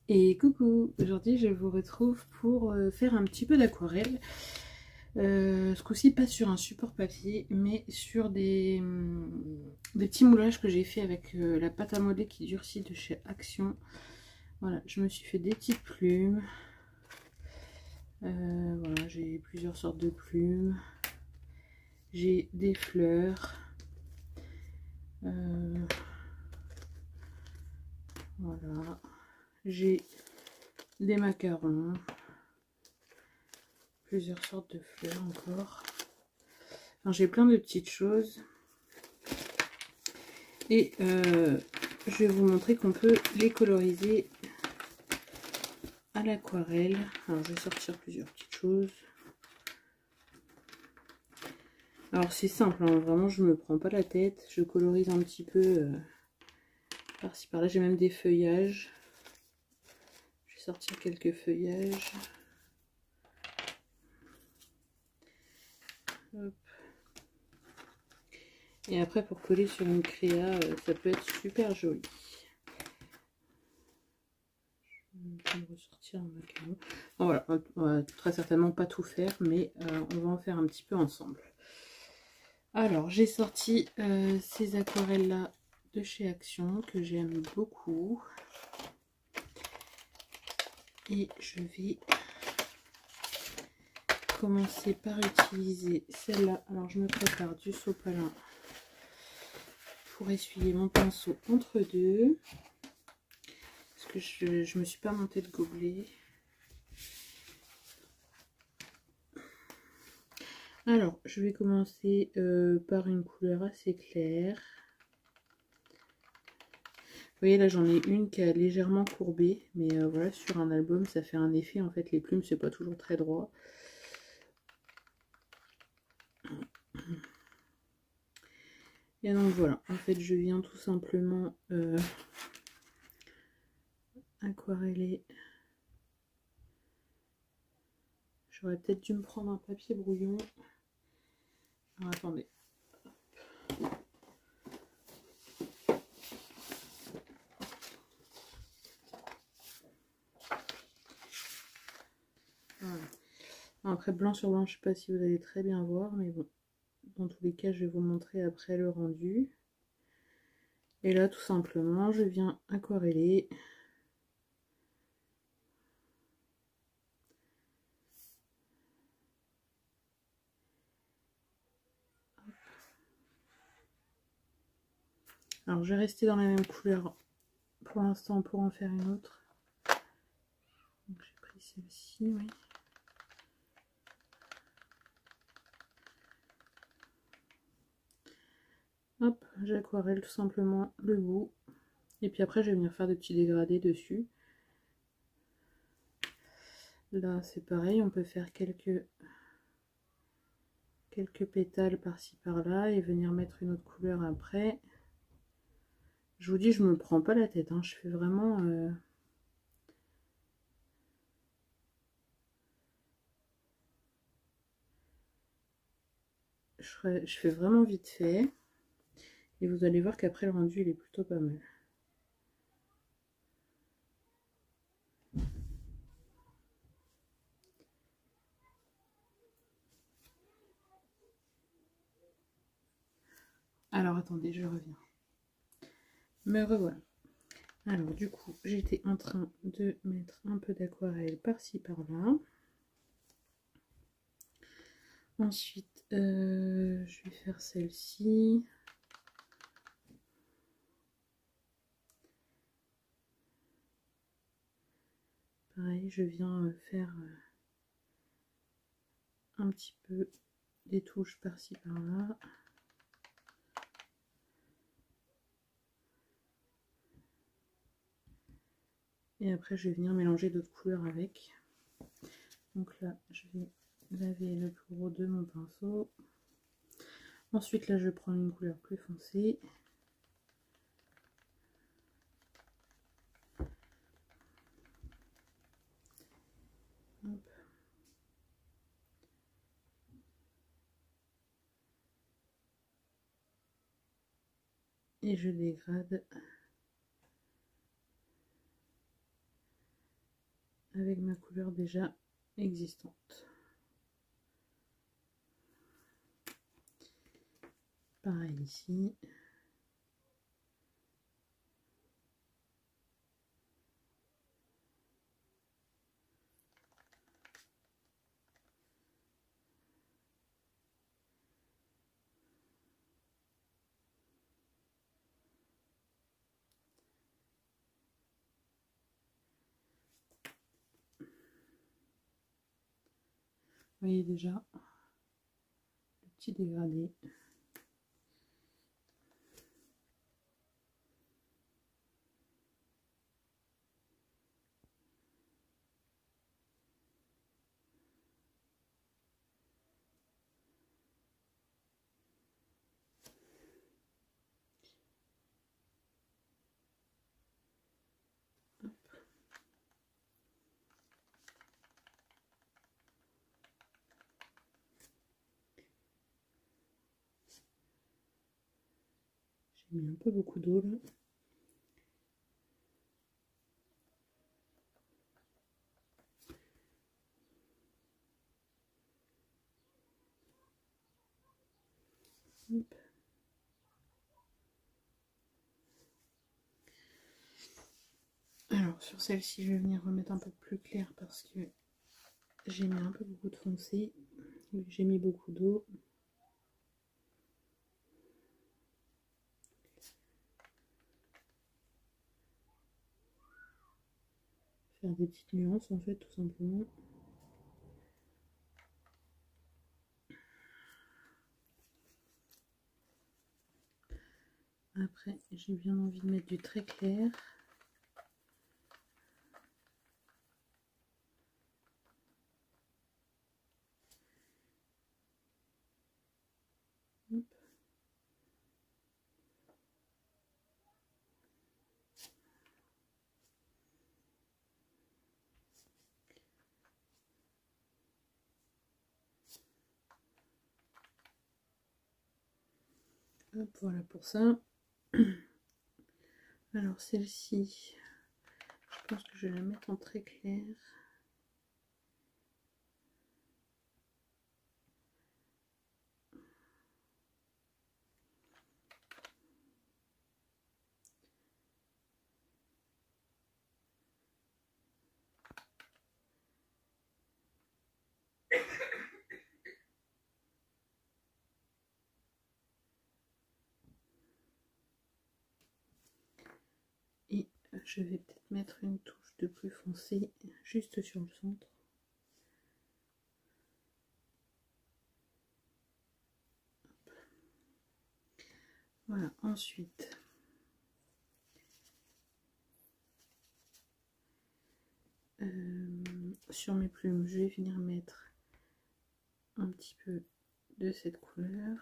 Et coucou, aujourd'hui je vous retrouve pour faire un petit peu d'aquarelle. Ce coup-ci pas sur un support papier mais sur des petits moulages que j'ai fait avec la pâte à modeler qui durcit de chez Action. Voilà, je me suis fait des petites plumes. Voilà, j'ai plusieurs sortes de plumes. J'ai des fleurs. Voilà, j'ai des macarons. Plusieurs sortes de fleurs encore. Enfin, j'ai plein de petites choses. Et je vais vous montrer qu'on peut les coloriser à l'aquarelle. Alors je vais sortir plusieurs petites choses. Alors c'est simple, hein, vraiment je me prends pas la tête. Je colorise un petit peu par-ci par-là. J'ai même des feuillages. Je vais sortir quelques feuillages. Hop. Et après pour coller sur une créa, ça peut être super joli. Je vais ressortir un macaron. Bon, voilà, on va très certainement pas tout faire, mais on va en faire un petit peu ensemble. Alors j'ai sorti ces aquarelles là de chez Action que j'aime beaucoup. Et je vais commencer par utiliser celle-là. Alors je me prépare du sopalin pour essuyer mon pinceau entre deux. Parce que je me suis pas monté de gobelet. Alors je vais commencer par une couleur assez claire. Vous voyez là j'en ai une qui a légèrement courbé, mais voilà, sur un album ça fait un effet, en fait les plumes c'est pas toujours très droit. Et donc voilà, en fait je viens tout simplement aquareller. J'aurais peut-être dû me prendre un papier brouillon. Alors attendez. Voilà. Après blanc sur blanc, je sais pas si vous allez très bien voir, mais bon, dans tous les cas, je vais vous montrer après le rendu. Et là, tout simplement, je viens aquareller. Alors, je vais rester dans la même couleur pour l'instant pour en faire une autre. J'ai pris celle-ci, oui. Hop, j'aquarelle tout simplement le bout. Et puis après, je vais venir faire des petits dégradés dessus. Là, c'est pareil, on peut faire quelques pétales par-ci par-là et venir mettre une autre couleur après. Je vous dis, je me prends pas la tête, hein, je fais vraiment... Je fais vraiment vite fait. Et vous allez voir qu'après le rendu, il est plutôt pas mal. Alors attendez, je reviens. Me revoilà. Alors du coup, j'étais en train de mettre un peu d'aquarelle par-ci par-là. Ensuite, je vais faire celle-ci. Pareil, je viens faire un petit peu des touches par-ci par-là. Et après, je vais venir mélanger d'autres couleurs avec. Donc là, je vais laver le plus gros de mon pinceau. Ensuite, là, je prends une couleur plus foncée. Hop. Et je dégrade avec ma couleur déjà existante. Pareil ici. Vous voyez déjà le petit dégradé. J'ai mis un peu beaucoup d'eau là. Hop. Alors sur celle-ci, je vais venir remettre un peu plus clair parce que j'ai mis un peu beaucoup de foncé. J'ai mis beaucoup d'eau. Faire des petites nuances en fait, tout simplement. Après, j'ai bien envie de mettre du très clair. Hop. Hop, voilà pour ça. Alors celle-ci, je pense que je vais la mettre en très clair. Et je vais peut-être mettre une touche de plus foncé juste sur le centre. Voilà, ensuite, sur mes plumes, je vais venir mettre un petit peu de cette couleur.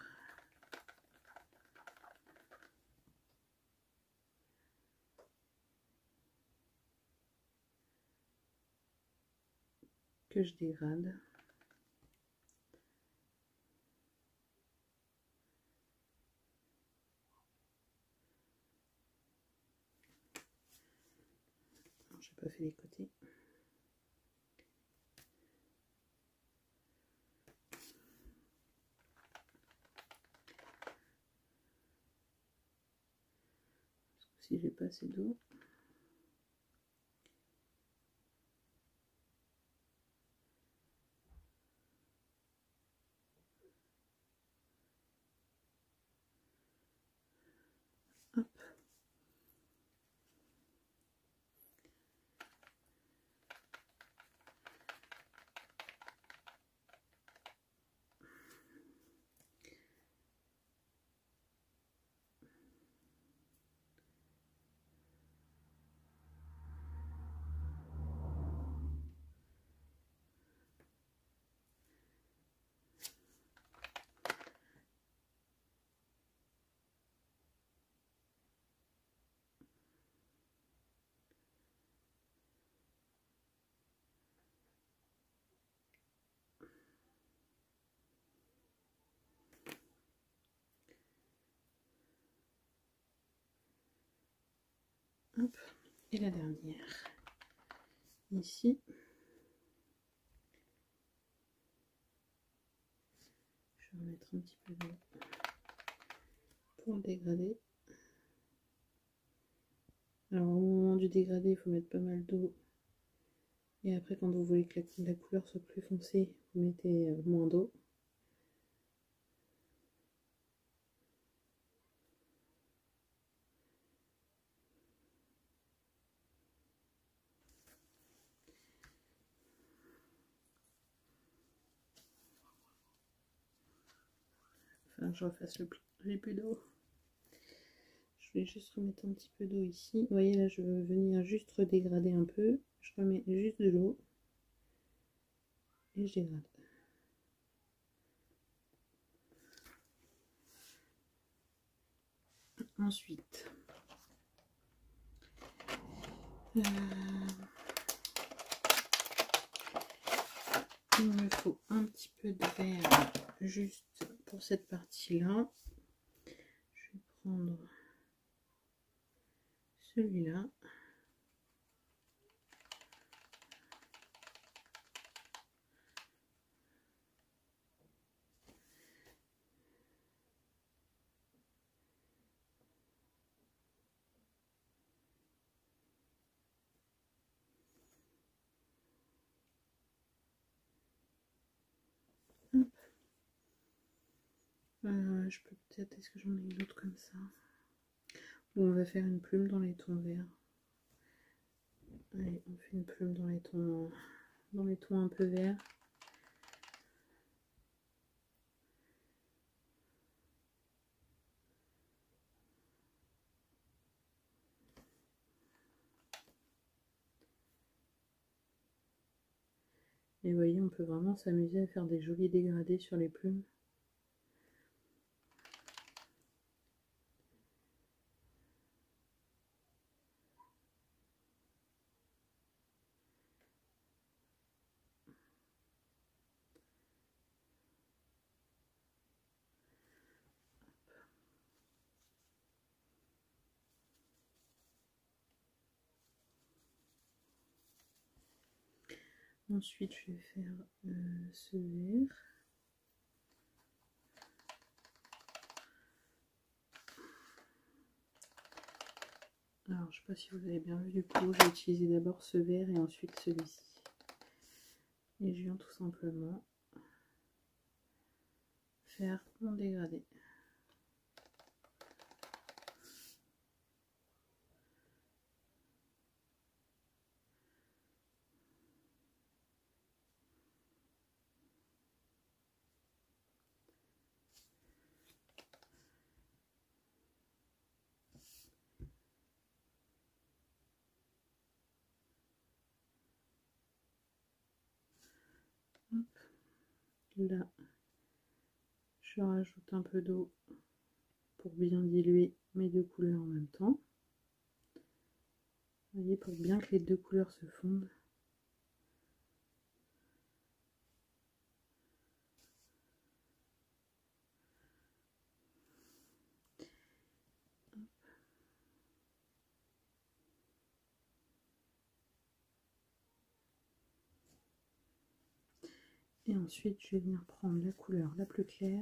Que je dégrade. Je n'ai pas fait les côtés. Si j'ai pas assez d'eau. Hop. Hop. Et la dernière, ici. va mettre un petit peu d'eau pour le dégradé. Alors au moment du dégradé, il faut mettre pas mal d'eau. Et après, quand vous voulez que la couleur soit plus foncée, vous mettez moins d'eau. Enfin, je refasse le pli. J'ai plus d'eau. Je vais juste remettre un petit peu d'eau ici. Vous voyez là, je veux venir juste redégrader un peu. Je remets juste de l'eau. Et je dégrade. Ensuite, il me faut un petit peu de vert juste pour cette partie-là. Je vais prendre celui-là. Je peux peut-être, est-ce que j'en ai une autre comme ça? Ou on va faire une plume dans les tons verts. Allez, on fait une plume dans les tons un peu verts. Et vous voyez, on peut vraiment s'amuser à faire des jolis dégradés sur les plumes. Ensuite, je vais faire ce vert. Alors, je ne sais pas si vous avez bien vu, du coup, j'ai utilisé d'abord ce vert et ensuite celui-ci. Et je viens tout simplement faire mon dégradé. Hop. Là, je rajoute un peu d'eau pour bien diluer mes deux couleurs en même temps. Vous voyez, pour bien que les deux couleurs se fondent. Et ensuite, je vais venir prendre la couleur la plus claire.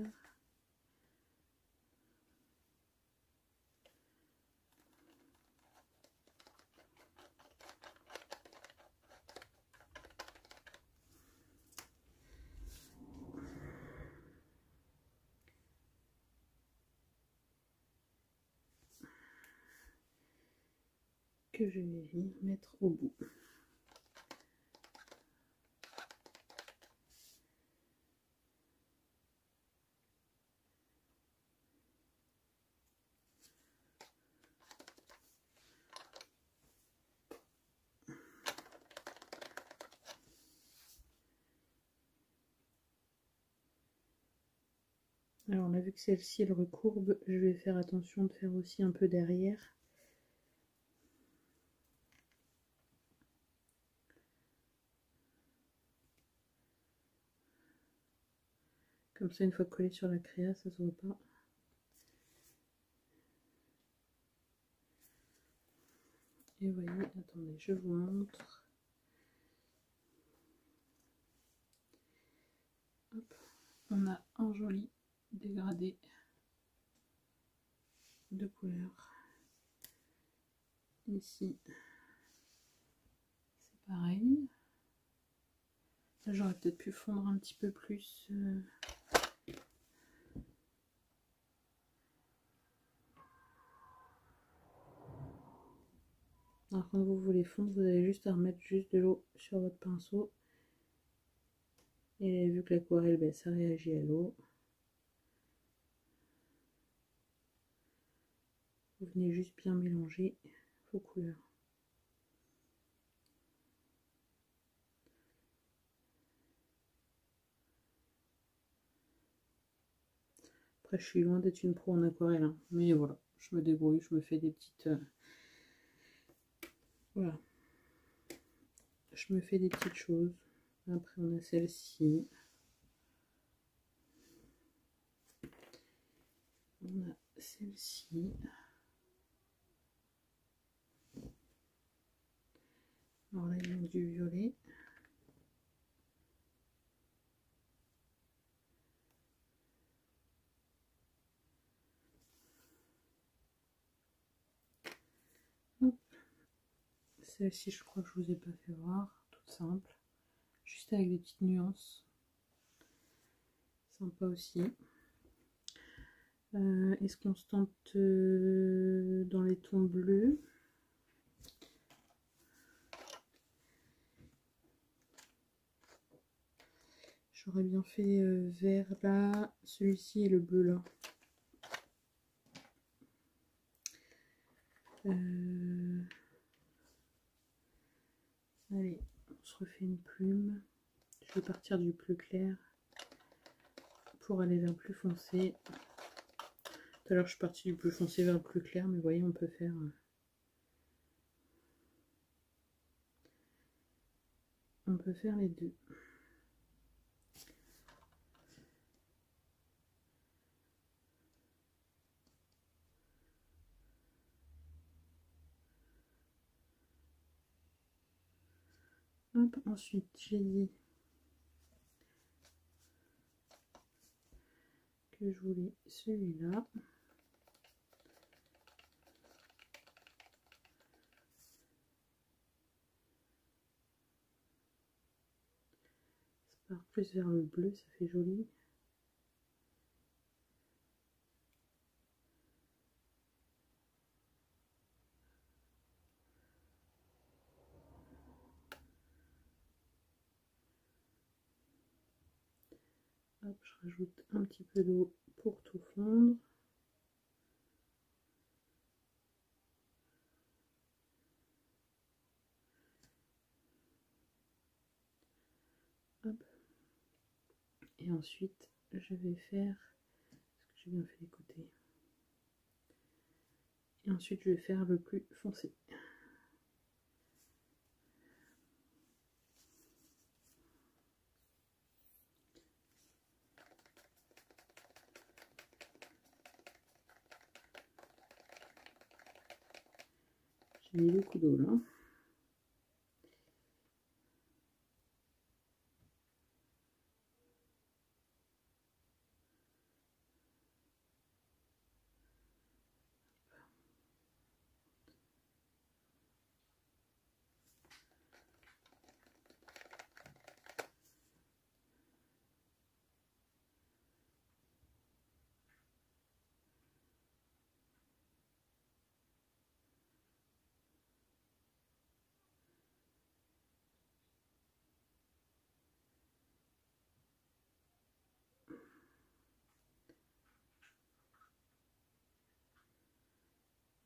Que je vais venir mettre au bout. Alors on a vu que celle-ci elle recourbe, je vais faire attention de faire aussi un peu derrière. Comme ça, une fois collé sur la créa, ça se voit pas. Et vous voyez, attendez, je vous montre. Hop, on a un joli dégradé de couleur. Ici, c'est pareil. Là, j'aurais peut-être pu fondre un petit peu plus. Alors, quand vous voulez fondre, vous avez juste à remettre juste de l'eau sur votre pinceau. Et vu que l'aquarelle, ben, ça réagit à l'eau. Vous venez juste bien mélanger vos couleurs. Après, je suis loin d'être une pro en aquarelle, hein. Mais voilà, je me débrouille, je me fais des petites... voilà. Je me fais des petites choses. Après, on a celle-ci. On a celle-ci. Alors là, il manque du violet. Celle-ci, je crois que je vous ai pas fait voir. Toute simple. Juste avec des petites nuances. Sympa aussi. Est-ce qu'on se tente dans les tons bleus? J'aurais bien fait vert là, celui-ci et le bleu là. Allez, on se refait une plume. Je vais partir du plus clair pour aller vers le plus foncé. Tout à l'heure je suis partie du plus foncé vers le plus clair, mais vous voyez, on peut faire... on peut faire les deux. Hop, ensuite j'ai dit que je voulais celui-là. Ça part plus vers le bleu, ça fait joli. Hop, je rajoute un petit peu d'eau pour tout fondre. Hop. Et ensuite, je vais faire... est-ce que j'ai bien fait les côtés? Et ensuite, je vais faire le plus foncé. J'ai mis beaucoup d'eau là.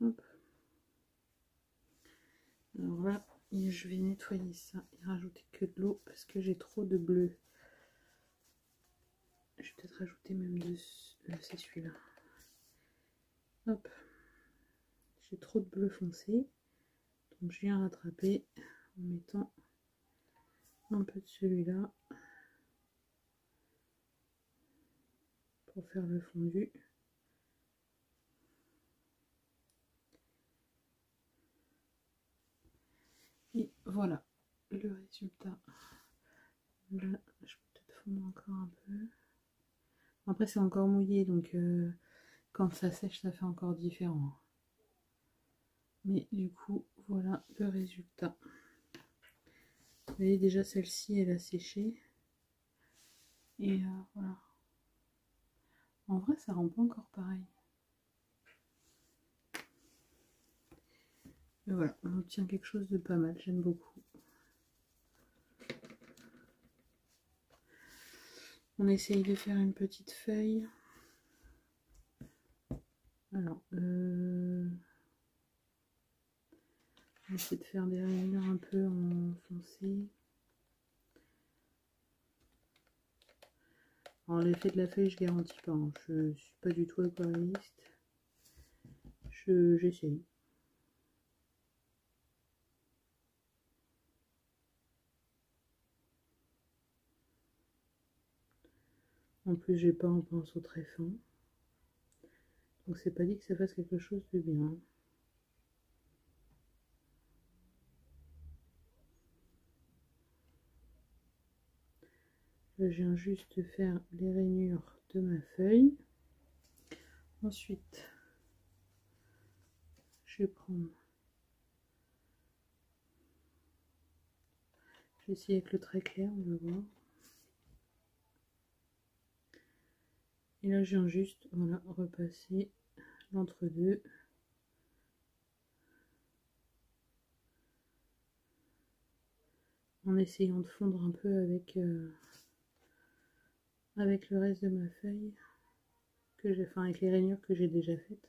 Hop. Alors là, je vais nettoyer ça et rajouter que de l'eau parce que j'ai trop de bleu. Je vais peut-être rajouter même de... c'est celui-là. Hop. J'ai trop de bleu foncé. Donc je viens rattraper en mettant un peu de celui-là pour faire le fondu. Et voilà le résultat. Là, je peux peut-être fondre encore un peu. Après c'est encore mouillé, donc quand ça sèche ça fait encore différent. Mais du coup voilà le résultat. Vous voyez déjà celle-ci elle a séché. Et voilà. En vrai ça rend pas encore pareil. Et voilà, on obtient quelque chose de pas mal, j'aime beaucoup. On essaye de faire une petite feuille. Alors, on va essayer de faire des rainures un peu en foncé. Alors l'effet de la feuille, je garantis pas, hein. Je suis pas du tout aquarelliste. J'essaye. En plus, j'ai pas un pinceau très fin. Donc c'est pas dit que ça fasse quelque chose de bien. Là, je viens juste de faire les rainures de ma feuille. Ensuite, je vais prendre... Je vais essayer avec le trait clair, on va voir. Et là, je viens juste, voilà, repasser l'entre-deux. En essayant de fondre un peu avec, avec le reste de ma feuille. Enfin, avec les rainures que j'ai déjà faites.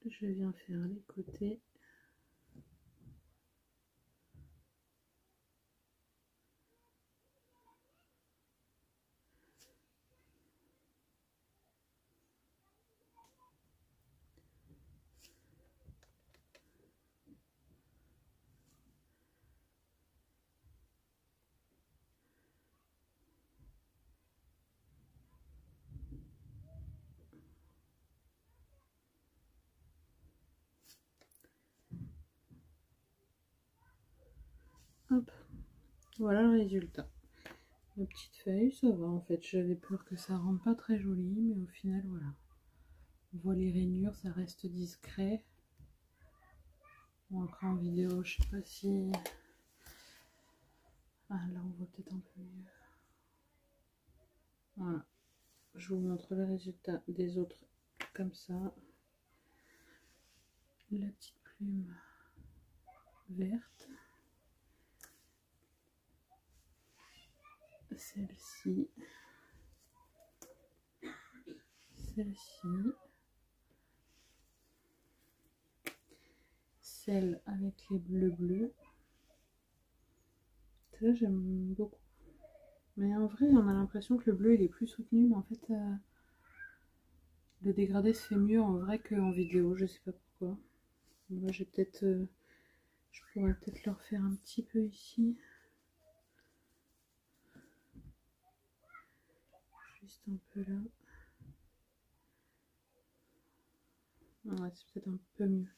Je viens faire les côtés. Hop, voilà le résultat. La petite feuille, ça va en fait. J'avais peur que ça rende pas très joli, mais au final, voilà. On voit les rainures, ça reste discret. Bon, après en vidéo, je sais pas si... Ah, là, on voit peut-être un peu mieux. Voilà. Je vous montre le résultat des autres comme ça. La petite plume verte. Celle-ci. Celle-ci. Celle avec les bleus. Celle-là, j'aime beaucoup. Mais en vrai, on a l'impression que le bleu, il est plus soutenu. Mais en fait, le dégradé se fait mieux en vrai qu'en vidéo. Je sais pas pourquoi. Moi, j'ai peut-être... je pourrais peut-être le refaire un petit peu ici. Juste un peu là. Ouais, c'est peut-être un peu mieux.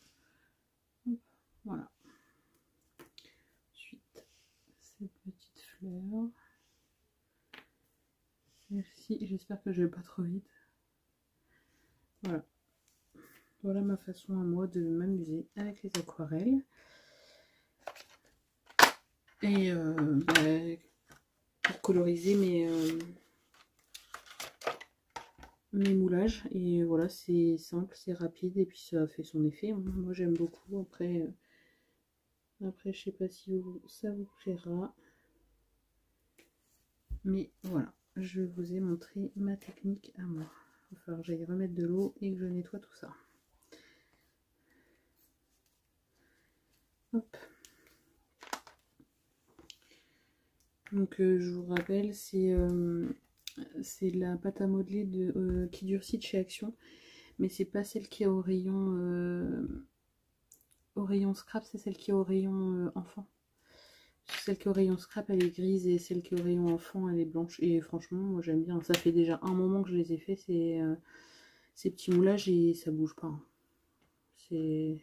Hop, voilà. Ensuite, cette petite fleur. Celle-ci, j'espère que je vais pas trop vite. Voilà. Voilà ma façon à moi de m'amuser avec les aquarelles. Et pour coloriser mes moulages. Et voilà, c'est simple, c'est rapide et puis ça fait son effet. Moi j'aime beaucoup. Après je sais pas si ça vous plaira. Mais voilà, je vous ai montré ma technique à moi. Il va falloir que j'aille remettre de l'eau et que je nettoie tout ça. Hop. Donc je vous rappelle, c'est la pâte à modeler qui durcit de chez Action. mais c'est pas celle qui est au rayon scrap, c'est celle qui est au rayon enfant. Celle qui est au rayon scrap, elle est grise, et celle qui est au rayon enfant, elle est blanche. Et franchement, moi j'aime bien. Ça fait déjà un moment que je les ai fait, ces petits moulages, et ça bouge pas. Vous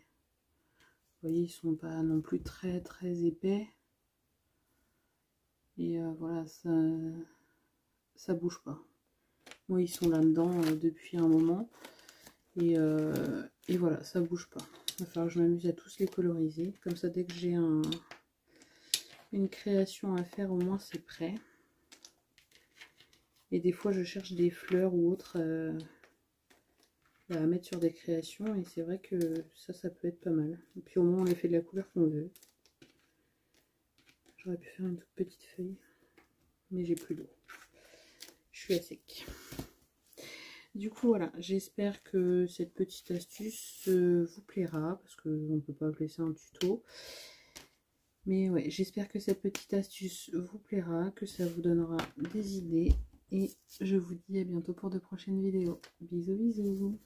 voyez, ils sont pas non plus très très épais. Et voilà, ça bouge pas. Moi, ils sont là-dedans depuis un moment. Et voilà, ça bouge pas. Il va falloir que je m'amuse à tous les coloriser. Comme ça, dès que j'ai une création à faire, au moins c'est prêt. Et des fois, je cherche des fleurs ou autres à mettre sur des créations. Et c'est vrai que ça peut être pas mal. Et puis au moins, on les fait de la couleur qu'on veut. J'aurais pu faire une toute petite feuille. Mais j'ai plus d'eau. Je suis à sec. Du coup, voilà. J'espère que cette petite astuce vous plaira. Parce qu'on ne peut pas appeler ça un tuto. Mais ouais, j'espère que cette petite astuce vous plaira, que ça vous donnera des idées. Et je vous dis à bientôt pour de prochaines vidéos. Bisous, bisous.